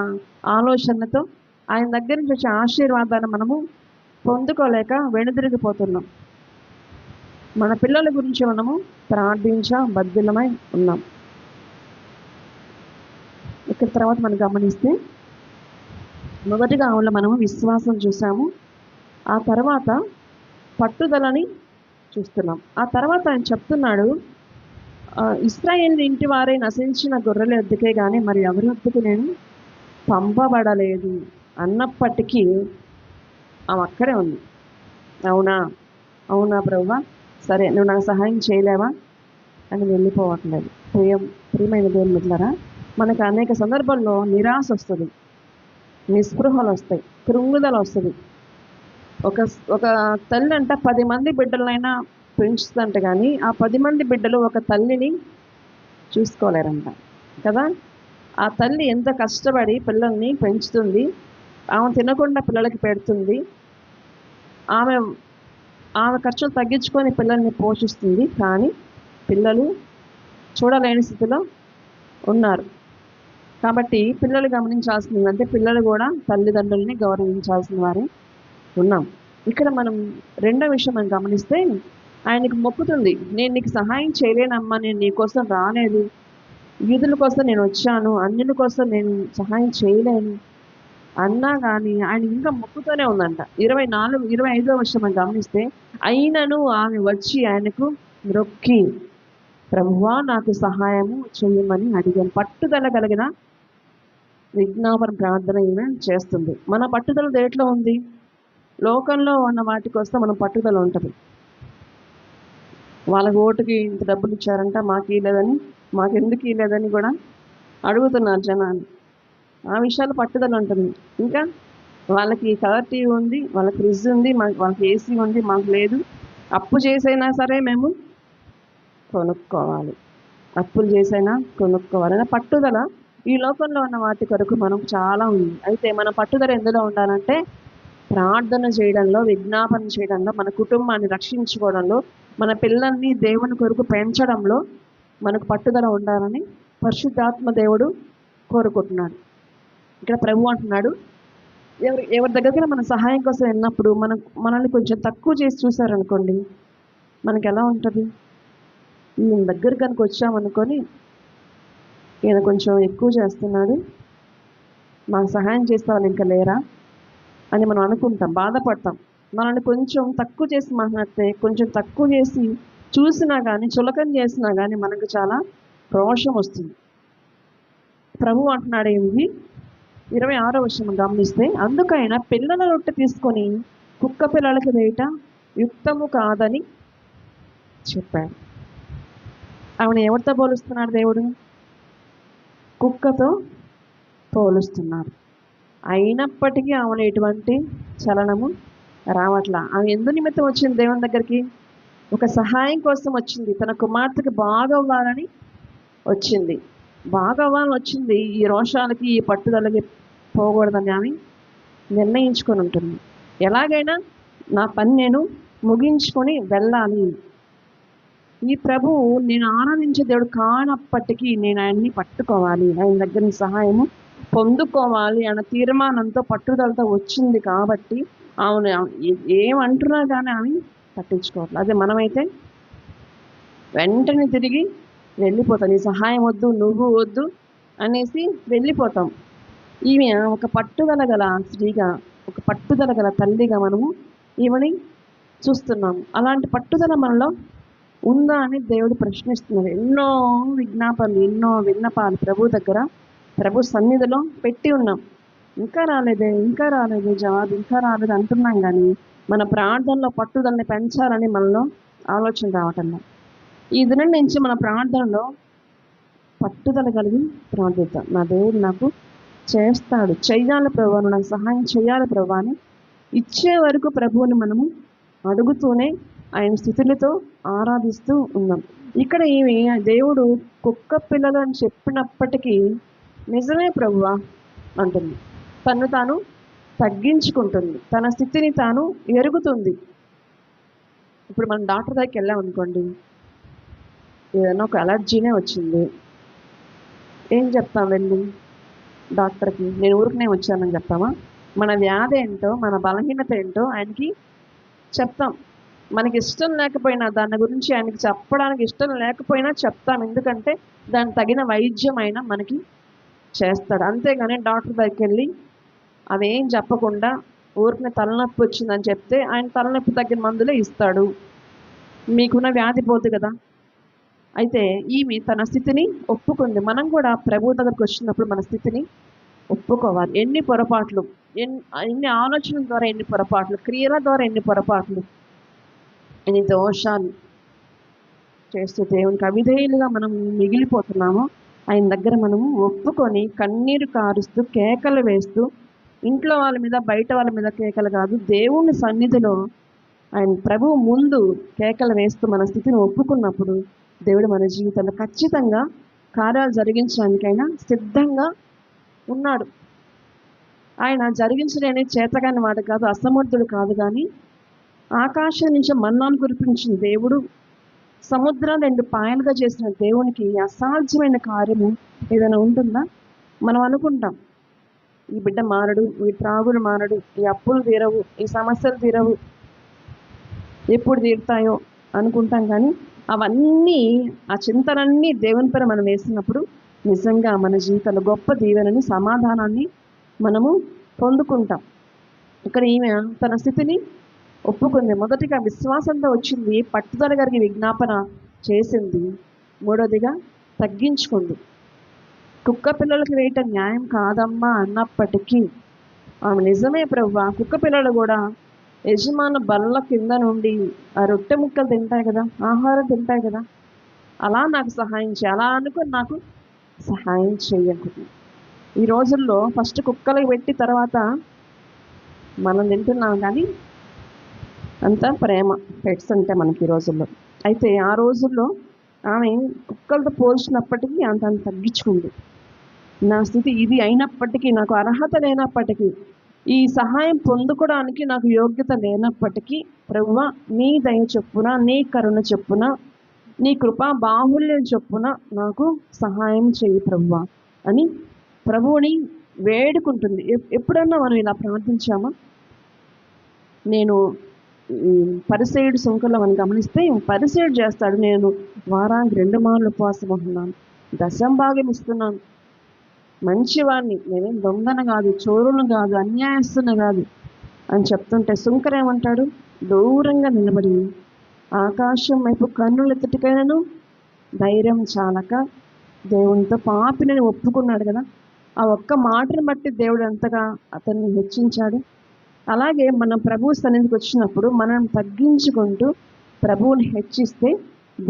D: ఆలోచనలతో ఆయన దగ్గర నుంచి వచ్చే ఆశీర్వాదాన్ని మనము పొందుకోలేక వెనుదిరిగిపోతున్నాం. మన పిల్లల గురించి మనము బద్దులమై ఉన్నాం. ఇక్కడ తర్వాత మనం గమనిస్తే మొదటిగా ఆవుల మనము విశ్వాసం చూసాము, ఆ తర్వాత పట్టుదలని చూస్తున్నాం. ఆ తర్వాత ఆయన చెప్తున్నాడు, ఇశ్రాయేలు ఇంటి వారే నశించిన గొర్రెల వద్దకే కానీ మరి ఎవరి వద్దకు నేను పంపబడలేదు అన్నప్పటికీ ఆమె అక్కడే ఉంది. అవునా ప్రభువా, సరే నువ్వు నాకు సహాయం చేయలేవా అని వెళ్ళిపోవట్లేదు. ప్రియమైన దేవుని మిత్రులారా, మనకు అనేక సందర్భాల్లో నిరాశ వస్తుంది, నిస్పృహలు వస్తాయి, కృంగుదల వస్తుంది. ఒక తల్లి అంట 10 మంది బిడ్డలైనా పెంచుతుందంట, కానీ ఆ 10 మంది బిడ్డలు ఒక తల్లిని చూసుకోలేరంట కదా. ఆ తల్లి ఎంత కష్టపడి పిల్లల్ని పెంచుతుంది, ఆమె తినకుండా పిల్లలకి పెడుతుంది, ఆమె ఖర్చులు తగ్గించుకొని పిల్లల్ని పోషిస్తుంది, కానీ పిల్లలు చూడలేని స్థితిలో ఉన్నారు. కాబట్టి పిల్లలు గమనించాల్సింది అంటే పిల్లలు కూడా తల్లిదండ్రుల్ని గౌరవించాల్సిన వారే ఉన్నాం. ఇక్కడ మనం రెండో విషయం మనం గమనిస్తే, ఆయనకు మొక్కుతుంది, నేను నీకు సహాయం చేయలేనమ్మా, నేను నీ కోసం రాలేదు, యూదుల కోసం నేను వచ్చాను, అన్యుల కోసం నేను సహాయం చేయలేను అన్నా కానీ ఆయన ఇంకా మొక్కుతూనే ఉందంట. 25వ వర్షం మనం గమనిస్తే, అయినను ఆమె వచ్చి ఆయనకు మ్రొక్కి, ప్రభువా నాకు సహాయము చేయమని అడిగాను. పట్టుదల కలిగిన విజ్ఞాపన ప్రార్థన ఈమె చేస్తుంది. మన పట్టుదల దేంట్లో ఉంది? లోకంలో ఉన్న వాటి కోసం మనం పట్టుదల ఉంటుంది. వాళ్ళకి ఓటుకి ఇంత డబ్బులు ఇచ్చారంట, మాకు ఇవ్వలేదని, మాకెందుకు ఇవ్వలేదని కూడా అడుగుతున్నారు జనాలు. ఆ విషయాలు పట్టుదల ఉంటుంది. ఇంకా వాళ్ళకి కలర్ టీవీ ఉంది, వాళ్ళకి ఫ్రిడ్జ్ ఉంది, వాళ్ళకి ఏసీ ఉంది, మాకు లేదు, అప్పు చేసైనా సరే మేము కొనుక్కోవాలి, అప్పులు చేసైనా కొనుక్కోవాలనే పట్టుదల ఈ లోకంలో ఉన్న వాటి కొరకు మనం చాలా ఉంది. అయితే మన పట్టుదల ఎందులో ఉండాలంటే ప్రార్థన చేయడంలో, విజ్ఞాపన చేయడంలో, మన కుటుంబాన్ని రక్షించుకోవడంలో, మన పిల్లల్ని దేవుని కొరకు పెంచడంలో మనకు పట్టుదల ఉండాలని పరిశుద్ధాత్మ దేవుడు కోరుకుంటున్నాడు. ఇక్కడ ప్రభు అంటున్నాడు, ఎవరి దగ్గర మన సహాయం కోసం వెళ్ళినప్పుడు మనల్ని కొంచెం తక్కువ చేసి చూసారనుకోండి, మనకి ఎలా ఉంటుంది? ఈయన దగ్గర కనుక వచ్చామనుకొని ఈయన కొంచెం ఎక్కువ చేస్తున్నాడు, మాకు సహాయం చేసే వాళ్ళు ఇంకా లేరా అని మనం అనుకుంటాం, బాధపడతాం. మనల్ని కొంచెం తక్కువ చేసి మాట్లాడితే, కొంచెం తక్కువ చేసి చూసినా కానీ, చులకన చేసినా కానీ మనకు చాలా రోషం వస్తుంది. ప్రభు అంటున్నాడు ఏంటి, 26వ వర్షం గమనిస్తే, అందుకైనా పిల్లల రొట్టె తీసుకొని కుక్క పిల్లలకి వేయట యుక్తము కాదని చెప్పాడు. ఆమెను ఎవరితో పోలుస్తున్నాడు దేవుడు? కుక్కతో పోలుస్తున్నాడు. అయినప్పటికీ ఆమెను ఎటువంటి చలనము రావట్లా. ఆమె ఎందు నిమిత్తం వచ్చింది దేవుని దగ్గరికి? ఒక సహాయం కోసం వచ్చింది. తన కుమార్తెకి బాగవ్వాలని వచ్చింది. బాగవ్వాలని వచ్చింది. ఈ రోషాలకి, ఈ పట్టుదలకి పోకూడదని ఆమె నిర్ణయించుకొని ఉంటుంది. ఎలాగైనా నా పని నేను ముగించుకొని వెళ్ళాలి. ఈ ప్రభువు నేను ఆరాధించే దేవుడు కానప్పటికీ నేను ఆయన్ని పట్టుకోవాలి, ఆయన దగ్గర నుంచి సహాయము పొందుకోవాలి అన్న తీర్మానంతో, పట్టుదలతో వచ్చింది. కాబట్టి ఆమె ఏమంటున్నా కానీ ఆమె పట్టించుకోవాలి. అదే మనమైతే వెంటనే తిరిగి వెళ్ళిపోతాం, నీ సహాయం వద్దు, నువ్వు వద్దు అనేసి వెళ్ళిపోతాం. ఈమె ఒక పట్టుదల గల స్త్రీగా, ఒక పట్టుదల గల తల్లిగా మనము ఈమెని చూస్తున్నాము. అలాంటి పట్టుదల మనలో ఉందా అని దేవుడు ప్రశ్నిస్తున్నారు. ఎన్నో విజ్ఞాపనలు, ఎన్నో విన్నపాలు ప్రభు దగ్గర, ప్రభు సన్నిధిలో పెట్టి ఉన్నాం. ఇంకా రాలేదే, ఇంకా రాలేదు జవాబు, ఇంకా రాలేదు అంటున్నాం, కానీ మన ప్రార్థనలో పట్టుదలని పెంచాలని మనలో ఆలోచన రావటం లేదు. ఈ దినం నుంచి మన ప్రార్థనలో పట్టుదల కలిగి ప్రార్థిద్దాం. నా దేవుడు నాకు చేస్తాడు, చెయ్యాలి ప్రభు, నాకు సహాయం చేయాలి ప్రభు అని ఇచ్చే వరకు ప్రభువుని మనము అడుగుతూనే ఆయన స్థితులతో ఆరాధిస్తూ ఉన్నాం. ఇక్కడ ఏమి దేవుడు కుక్క పిల్లలు అని చెప్పినప్పటికీ నిజమే ప్రభువా అంటుంది. తను తాను తగ్గించుకుంటుంది, తన స్థితిని తాను ఎరుగుతుంది. ఇప్పుడు మనం డాక్టర్ దగ్గరికి వెళ్ళాం అనుకోండి, ఏదైనా ఒక అలర్జీనే వచ్చింది, ఏం చెప్తాం వెళ్ళి డాక్టర్కి? నేను ఊరికనే వచ్చానని చెప్తామా? మన వ్యాధి ఏంటో, మన బలహీనత ఏంటో ఆయనకి చెప్తాం. మనకి ఇష్టం లేకపోయినా, దాని గురించి ఆయనకి చెప్పడానికి ఇష్టం లేకపోయినా చెప్తాం. ఎందుకంటే దానికి తగిన వైద్యం అయినా మనకి చేస్తాడు. అంతేగాని డాక్టర్ దగ్గరికి వెళ్ళి అవేం చెప్పకుండా ఊరికనే తలనొప్పి వచ్చిందని చెప్తే ఆయన తలనొప్పి తగ్గిన మందులే ఇస్తాడు, మీకున్న వ్యాధి పోదు కదా. అయితే ఈమె తన స్థితిని ఒప్పుకుంది. మనం కూడా ప్రభు దగ్గరకు వచ్చినప్పుడు మన స్థితిని ఒప్పుకోవాలి. ఎన్ని పొరపాట్లు, ఎన్ని ఆలోచనల ద్వారా ఎన్ని పొరపాట్లు, క్రియల ద్వారా ఎన్ని పొరపాట్లు, ఎన్ని దోషాలు చేస్తూ దేవునికి అవిధేయులుగా మనం మిగిలిపోతున్నామో ఆయన దగ్గర మనము ఒప్పుకొని కన్నీరు కారుస్తూ కేకలు వేస్తూ, ఇంట్లో వాళ్ళ మీద బయట వాళ్ళ మీద కేకలు కాదు, దేవుని సన్నిధిలో ఆయన ప్రభువు ముందు కేకలు వేస్తూ మన స్థితిని ఒప్పుకున్నప్పుడు దేవుడు మన జీవితంలో ఖచ్చితంగా కార్యాలు జరిగించడానికైనా సిద్ధంగా ఉన్నాడు. ఆయన జరిగించలేని చేతగాని వాడు కాదు, అసమర్థుడు కాదు. కానీ ఆకాశం నుంచి మన్నాను కురిపించిన దేవుడు, సముద్రాన్ని 2 పాయలుగా చేసిన దేవునికి అసాధ్యమైన కార్యము ఏదైనా ఉంటుందా? మనం అనుకుంటాం, ఈ బిడ్డ మారడు, ఈ త్రాగులు మారడు, ఈ అప్పులు తీరవు, ఈ సమస్యలు తీరవు, ఎప్పుడు తీరుతాయో అనుకుంటాం. కానీ అవన్నీ, ఆ చింతనన్నీ దేవుని పైన మనం వేసినప్పుడు నిజంగా మన జీవితంలో గొప్ప దీవెనని, సమాధానాన్ని మనము పొందుకుంటాం. ఇక్కడ ఈమె తన స్థితిని ఒప్పుకుంది. మొదటిగా విశ్వాసంతో వచ్చింది, పట్టుదల కలిగి విజ్ఞాపన చేసింది. మూడోదిగా తగ్గించుకుంది. కుక్క పిల్లలకి వేయటం న్యాయం కాదమ్మా అన్నప్పటికీ ఆమె నిజమే ప్రభువా, కుక్క పిల్లలు కూడా యజమాన బల్ల కింద నుండి ఆ రొట్టె ముక్కలు తింటాయి కదా, ఆహారం తింటాయి కదా, అలా నాకు సహాయం చేయి, అలా అనుకుని నాకు సహాయం చేయనుకుంటున్నాను. ఈ రోజుల్లో ఫస్ట్ కుక్కలకు పెట్టి తర్వాత మనం తింటున్నాం. కానీ అంత ప్రేమ పెట్స్ అంటే మనకి ఈ రోజుల్లో. అయితే ఆ రోజుల్లో ఆమె కుక్కలతో పోల్చినప్పటికీ అంత తగ్గించుకుంది. నా స్థితి ఇది అయినప్పటికీ, నాకు అర్హత లేనప్పటికీ, ఈ సహాయం పొందుకోవడానికి నాకు యోగ్యత లేనప్పటికీ, ప్రభువా నీ దయ చొప్పున, నీ కరుణ చొప్పున, నీ కృపా బాహుల్యం చొప్పున నాకు సహాయం చేయి ప్రభువా అని ప్రభువుని వేడుకుంటుంది. ఎప్పుడన్నా మనం ఇలా ప్రార్థించామా? నేను పరిసేయుడు సుంకలో మనం గమనిస్తే పరిసేయుడు చేస్తాడు, నేను వారానికి 2 మార్లు ఉపవాసం ఉంటున్నాను, దశంభాగం ఇస్తున్నాను, మంచివాడిని, నేనేం దొంగన కాదు, చోరును కాదు, అన్యాయస్తున్న కాదు అని చెప్తుంటే సుంకర్ ఏమంటాడు? దూరంగా నిలబడి ఆకాశం వైపు కన్నులెత్తుటికైనను ధైర్యం చాలక దేవునితో పాపినని ఒప్పుకున్నాడు కదా. ఆ ఒక్క మాటను బట్టి దేవుడు ఎంతగా అతన్ని హెచ్చించాడు. అలాగే మనం ప్రభు సన్నిధికి వచ్చినప్పుడు మనం తగ్గించుకుంటూ ప్రభువుని హెచ్చిస్తే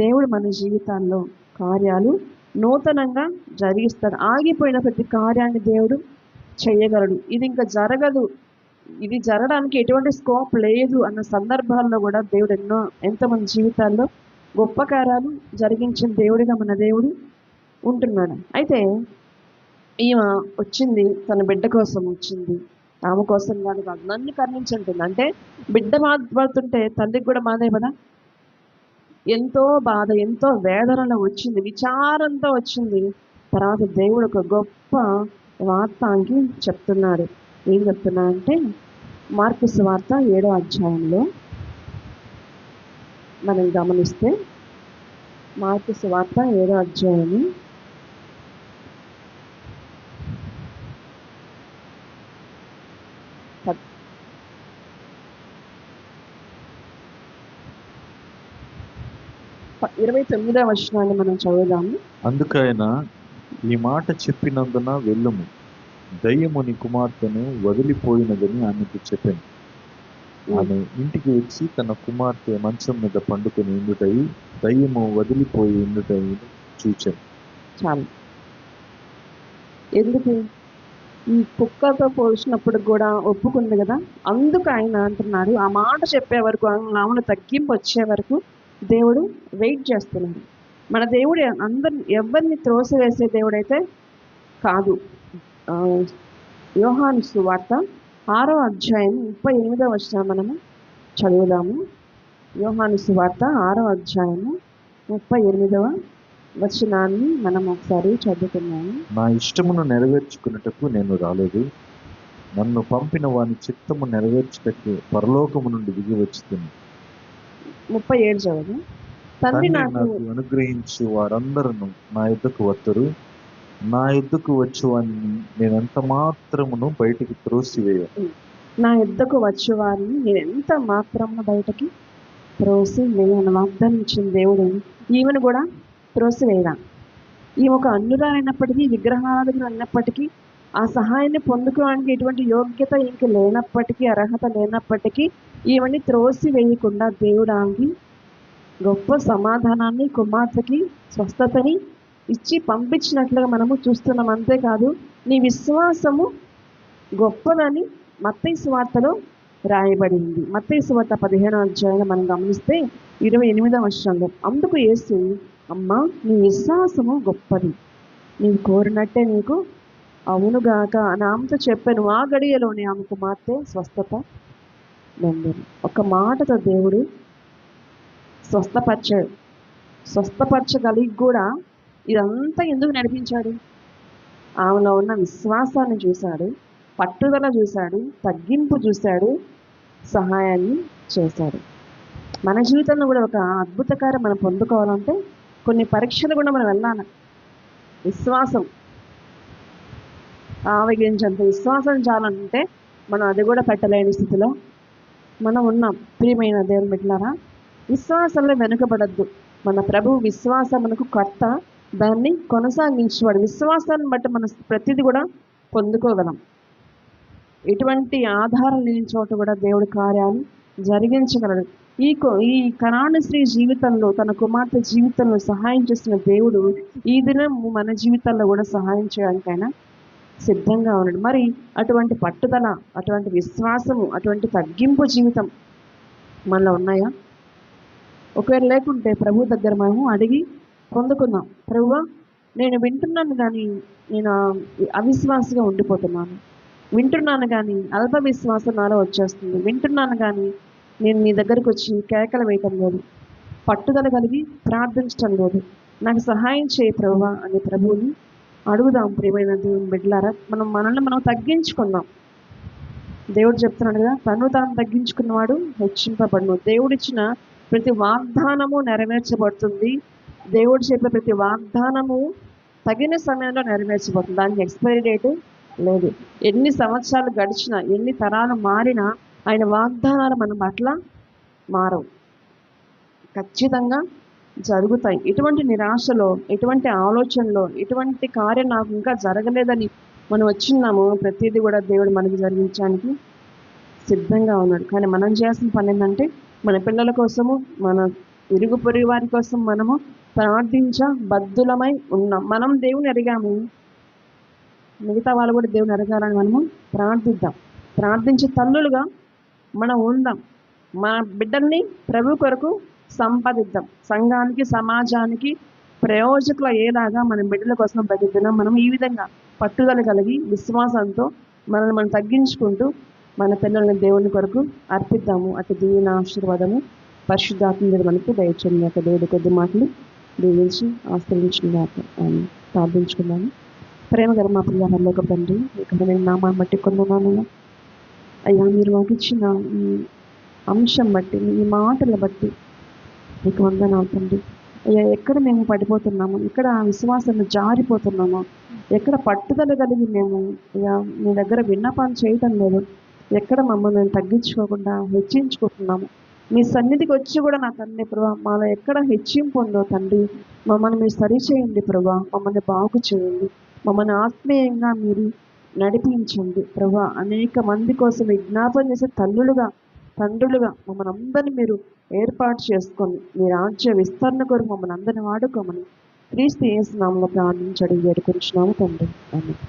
D: దేవుడు మన జీవితాల్లో కార్యాలు నూతనంగా జరిగిస్తాడు. ఆగిపోయిన ప్రతి కార్యాన్ని దేవుడు చేయగలడు. ఇది ఇంకా జరగదు, ఇది జరగడానికి ఎటువంటి స్కోప్ లేదు అన్న సందర్భాల్లో కూడా దేవుడు ఎంతమంది జీవితాల్లో గొప్ప కార్యాలు జరిగించిన దేవుడిగా మన దేవుడు ఉంటున్నాడు. అయితే ఈమె వచ్చింది తన బిడ్డ కోసం వచ్చింది, ఆమె కోసం కాదు, నన్ను కరుణించుంటుంది. అంటే బిడ్డ బాధపడుతుంటే తల్లికి కూడా బాధే కదా. ఎంతో బాధ, ఎంతో వేదనలో వచ్చింది, విచారంతో వచ్చింది. తర్వాత దేవుడు ఒక గొప్ప వార్తానికి చెప్తున్నాడు. ఏం చెప్తున్నా అంటే మార్కు సువార్త 7వ అధ్యాయంలో మనం గమనిస్తే, మార్కు సువార్త 7వ అధ్యాయం 29వ వచనాన్ని మనం చదువుదాము.
E: అందుకైన ఈ మాట చెప్పినందున వెళ్ళుము, దయ్యము నీ కుమార్తెను వదిలిపోయినదని ఆమెకు చెప్పాను. ఆమె ఇంటికి వచ్చి తన కుమార్తె మంచం మీద పండుకొని ఉండుటై దయ్యము వదిలిపోయి ఉండుటై చూచాను.
D: చాలు. ఎందుకు ఈ కుక్కతో పోల్చినప్పుడు కూడా ఒప్పుకుంది కదా, అందుకు ఆయన అంటున్నాడు, ఆ మాట చెప్పే వరకు, ఆమెను తగ్గింపు వచ్చే వరకు దేవుడు వెయిట్ చేస్తున్నాడు. మన దేవుడు ఎవరిని త్రోసివేసే దేవుడైతే కాదు. యోహాను సువార్త 6వ అధ్యాయం 38వ వచనం మనము చదువుదాము. యోహాను సువార్త 6వ అధ్యాయము 38వ వచనాన్ని మనం ఒకసారి చదువుకున్నాము.
E: నా ఇష్టమును నెరవేర్చుకున్నటకు నేను రాలేదు, నన్ను పంపిన వాని చిత్తము నెరవేర్చుటకు పరలోకము నుండి దిగి వచ్చింది.
D: 37 చదువు. తండ్రి నాకు
E: అనుగ్రహించు వారందరూ నా యుద్ధకు వత్తరు, నా యుద్ధకు వచ్చేవాడిని నేను ఎంత మాత్రమును బయటికి త్రోసివేయ.
D: నా యుద్ధకు వచ్చేవారిని నేను ఎంత మాత్రము బయటకి త్రోసివేయను వాగ్దానం ఇచ్చిన దేవుడు ఈమెను కూడా త్రోసివేయడా. ఈ ఒక అన్యురాలైనప్పటికీ, విగ్రహారాధకులు అయినప్పటికీ, ఆ సహాయాన్ని పొందుకోవడానికి ఎటువంటి యోగ్యత ఇంక లేనప్పటికీ, అర్హత లేనప్పటికీ ఈమెని త్రోసి వేయకుండా దేవుడు ఆమెకి గొప్ప సమాధానాన్ని, కుమార్తెకి స్వస్థతని ఇచ్చి పంపించినట్లుగా మనము చూస్తున్నాం. అంతేకాదు, నీ విశ్వాసము గొప్పదని మత్తయి సువార్తలో రాయబడింది. మత్తయి సువార్త 15వ అధ్యాయంలో మనం గమనిస్తే 28వ వచనంలో, అందుకు యేసు, అమ్మా నీ విశ్వాసము గొప్పది, నీవు కోరినట్టే నీకు అవునుగాక అని ఆమెతో చెప్పాను. ఆ గడియలోనే ఆమె కుమార్తె స్వస్థత నొందింది. ఒక మాటతో దేవుడు స్వస్థపరిచాడు. స్వస్థపరచగలిగి కూడా ఇదంతా ఎందుకు నడిపించాడు? ఆమెలో ఉన్న విశ్వాసాన్ని చూశాడు, పట్టుదల చూశాడు, తగ్గింపు చూశాడు, సహాయాన్ని చేశాడు. మన జీవితంలో కూడా ఒక అద్భుతకార్యం మనం పొందుకోవాలంటే కొన్ని పరీక్షలు కూడా మనం వెళ్ళాలి. విశ్వాసం ఆవగించంత విశ్వాసం చాలంటే మనం అది కూడా పెట్టలేని స్థితిలో మనం ఉన్నాం. ప్రియమైన దేవుని బిడ్డలారా, విశ్వాసంలో వెనుకబడద్దు. మన ప్రభు విశ్వాసమునకు కర్త, దాన్ని కొనసాగించేవాడు. విశ్వాసాన్ని బట్టి మనం ప్రతిదీ కూడా పొందుకోగలం. ఎటువంటి ఆధారం లేని చోట కూడా దేవుడి కార్యాలు జరిగించగలడు. ఈ కనాను స్త్రీ జీవితంలో, తన కుమార్తె జీవితంలో సహాయం చేసిన దేవుడు ఈ దినం మన జీవితాల్లో కూడా సహాయం చేయడానికైనా సిద్ధంగా ఉన్నాడు. మరి అటువంటి పట్టుదల, అటువంటి విశ్వాసము, అటువంటి తగ్గింపు జీవితం మనలో ఉన్నాయా? ఒకవేళ లేకుంటే ప్రభు దగ్గర మనము అడిగి పొందుకుందాం. ప్రభువా, నేను వింటున్నాను కానీ నేను అవిశ్వాసంగా ఉండిపోతున్నాను, వింటున్నాను కానీ అల్ప విశ్వాసం నాలో వచ్చేస్తుంది, వింటున్నాను కానీ నేను నీ దగ్గరికి వచ్చి కేకలు వేయటం లేదు, పట్టుదల కలిగి ప్రార్థించటం లేదు, నాకు సహాయం చేయి ప్రభువా అని ప్రభువుని అడుగుదాం. ప్రియమైన దేవుని బిడ్డలారా, మనల్ని మనం తగ్గించుకుందాం. దేవుడు చెప్తున్నాడు కదా, తను తాను తగ్గించుకున్నవాడు హెచ్చింపబడును. దేవుడిచ్చిన ప్రతి వాగ్దానము నెరవేర్చబడుతుంది. దేవుడు చెప్పే ప్రతి వాగ్దానము తగిన సమయంలో నెరవేర్చబడుతుంది. దానికి ఎక్స్పైరీ డేట్ లేదు. ఎన్ని సంవత్సరాలు గడిచినా, ఎన్ని తరాలు మారినా ఆయన వాగ్దానాలు మన పట్ల మారవు, ఖచ్చితంగా జరుగుతాయి. ఎటువంటి నిరాశలో, ఎటువంటి ఆలోచనలో, ఎటువంటి కార్యం నాకు ఇంకా జరగలేదని మనం వచ్చిన్నాము, ప్రతిదీ కూడా దేవుడు మనకి జరిగించడానికి సిద్ధంగా ఉన్నాడు. కానీ మనం చేయాల్సిన పని ఏంటంటే, మన పిల్లల కోసము, మన ఇరుగు పొరుగు వారి కోసం మనము ప్రార్థించబద్ధులమై ఉన్నాం. మనం దేవుని ఎరిగాము, మిగతా వాళ్ళు కూడా దేవుని ఎరగాలని మనము ప్రార్థిద్దాం. ప్రార్థించే తల్లులుగా మనం ఉందాం. మన బిడ్డల్ని ప్రభు కొరకు సంపాదిద్దాం. సంఘానికి, సమాజానికి ప్రయోజకులు అయ్యేలాగా మన బిడ్డల కోసం ప్రతి దినం మనం ఈ విధంగా పట్టుదల కలిగి విశ్వాసంతో మనల్ని మనం తగ్గించుకుంటూ మన పిల్లల్ని దేవుని కొరకు అర్పిద్దాము. అటు దీవెన ఆశీర్వాదము పరిశుద్ధాత్మ మీద మనకు దయచేయండి. యొక్క దేవుడి కొద్ది మాటలు దీవించి ఆశ్రయించిన ప్రార్థించుకున్నాము. ప్రేమగల మా ప్రియ పరలోక తండ్రి, ఇక్కడ నేను నామాన్ని బట్టి కొన్నాను అయ్యా. మీరు మాకు ఇచ్చిన ఈ అంశం బట్టి, ఈ మాటల బట్టి మీకు వందనాలు తండ్రి. అయ్యా, ఎక్కడ మేము పడిపోతున్నాము, ఎక్కడ విశ్వాసాన్ని జారిపోతున్నామో, ఎక్కడ పట్టుదల కలిగి మేము అయ్యా మీ దగ్గర విన్నపాలు చేయటం లేదు, ఎక్కడ మమ్మల్ని మేము తగ్గించుకోకుండా హెచ్చించుకుంటున్నాము, మీ సన్నిధికి వచ్చి కూడా నా తండ్రి ప్రభా మాలో ఎక్కడ హెచ్చింపు ఉందో తండ్రి మమ్మల్ని మీరు సరిచేయండి ప్రభా, మమ్మల్ని బాగు చేయండి, మమ్మల్ని ఆత్మీయంగా మీరు నడిపించండి ప్రభా. అనేక మంది కోసం విజ్ఞాపన చేసే తల్లులుగా తండ్రులుగా మమ్మల్ని అందరినీ మీరు ఏర్పాటు చేసుకొని మీ రాజ్య విస్తరణ కొరకు మమ్మల్ని అందరిని వాడుకోమని క్రీస్తు యేసు నామములో ప్రార్థించి అడిగి వేడుకొంచున్నాము తండ్రి. ఆమేన్.